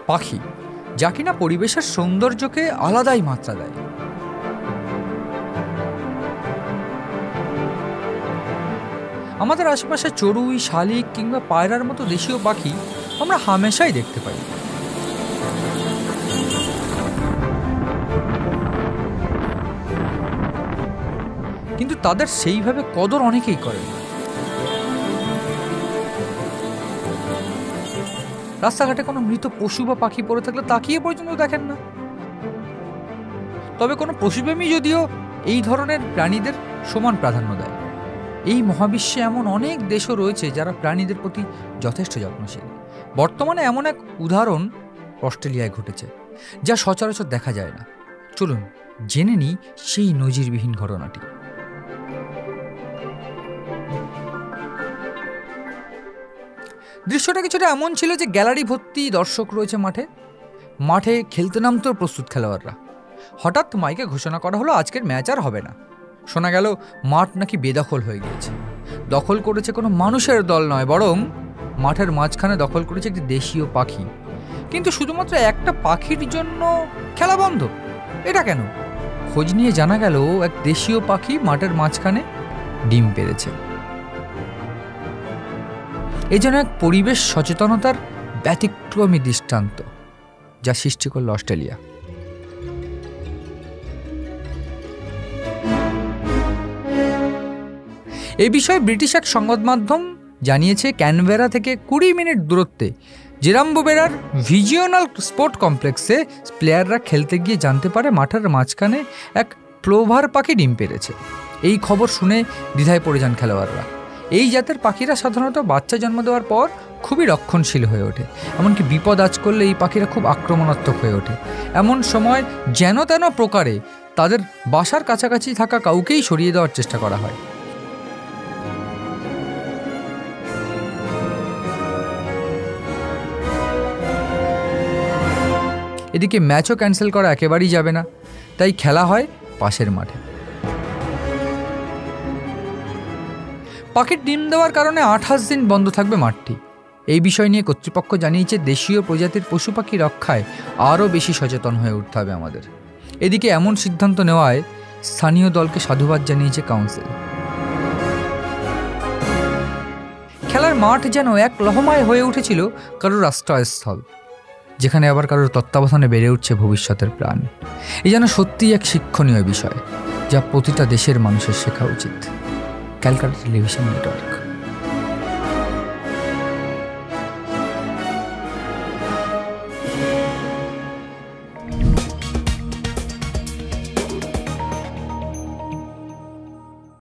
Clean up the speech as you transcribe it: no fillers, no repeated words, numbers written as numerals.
পাখি, যা কিনা পরিবেশের সৌন্দর্যকে আলাদাই মাত্রা দেয়। আমাদের আশেপাশে চড়ুই, শালিক কিংবা পায়রার মতো দেশীয় পাখি আমরা হামেশাই দেখতে পাই। কিন্তু তাদের সেইভাবে কদর অনেকেই করেন। রাস্তাঘাটে কোনো মৃত পশু বা পাখি পড়ে থাকলে তাকিয়ে পর্যন্ত দেখেন না। তবে কোনো পশুপ্রেমী যদিও এই ধরনের প্রাণীদের সমান প্রাধান্য দেয়। এই মহাবিশ্বে এমন অনেক দেশও রয়েছে যারা প্রাণীদের প্রতি যথেষ্ট যত্নশীল। বর্তমানে এমন এক উদাহরণ অস্ট্রেলিয়ায় ঘটেছে, যা সচরাচর দেখা যায় না। চলুন জেনে নিই সেই নজিরবিহীন ঘটনাটি। দৃশ্যটা কিছুটা এমন ছিল যে গ্যালারি ভর্তি দর্শক রয়েছে মাঠে খেলতে নামতে প্রস্তুত খেলোয়াড়রা। হঠাৎ মাইকে ঘোষণা করা হলো আজকের ম্যাচ আর হবে না। শোনা গেল মাঠ নাকি বেদখল হয়ে গিয়েছে। দখল করেছে কোনো মানুষের দল নয়, বরং মাঠের মাঝখানে দখল করেছে একটি দেশীয় পাখি। কিন্তু শুধুমাত্র একটা পাখির জন্য খেলা বন্ধ, এটা কেন? খোঁজ নিয়ে জানা গেল এক দেশীয় পাখি মাঠের মাঝখানে ডিম পেড়েছে। এই যেন এক পরিবেশ সচেতনতার ব্যতিক্রমী দৃষ্টান্ত, যা সৃষ্টি করল অস্ট্রেলিয়া। এই বিষয়ে ব্রিটিশ এক সংবাদ মাধ্যম জানিয়েছে, ক্যানবেরা থেকে 20 মিনিট দূরত্বে জেরাম্বোবেরার ভিজিওনাল স্পোর্ট কমপ্লেক্সে প্লেয়াররা খেলতে গিয়ে জানতে পারে মাঠের মাঝখানে এক প্লোভার পাখি ডিম পেড়েছে। এই খবর শুনে দ্বিধায় পড়ে যান খেলোয়াড়রা। এই জাতের পাখিরা সাধারণত বাচ্চা জন্ম দেওয়ার পর খুবই রক্ষণশীল হয়ে ওঠে, এমনকি বিপদ আজ করলে এই পাখিরা খুব আক্রমণাত্মক হয়ে ওঠে। এমন সময় যেন তেন প্রকারে তাদের বাসার কাছাকাছি থাকা কাউকেই সরিয়ে দেওয়ার চেষ্টা করা হয়। এদিকে ম্যাচও ক্যান্সেল করা একেবারেই যাবে না, তাই খেলা হয় পাশের মাঠে। পাখির ডিম দেওয়ার কারণে 28 দিন বন্ধ থাকবে মাঠটি। এই বিষয় নিয়ে কর্তৃপক্ষ জানিয়েছে দেশীয় প্রজাতির পশু পাখি রক্ষায় আরও বেশি সচেতন হয়ে উঠতে হবে আমাদের। এদিকে এমন সিদ্ধান্ত নেওয়ায় স্থানীয় দলকে সাধুবাদ জানিয়েছে কাউন্সিল। খেলার মাঠ যেন এক লহমায় হয়ে উঠেছিল কারোর আশ্রয়স্থল, যেখানে আবার কারোর তত্ত্বাবধানে বেড়ে উঠছে ভবিষ্যতের প্রাণ। এই যেন সত্যিই এক শিক্ষণীয় বিষয়, যা প্রতিটা দেশের মানুষের শেখা উচিত। Calcutta television network.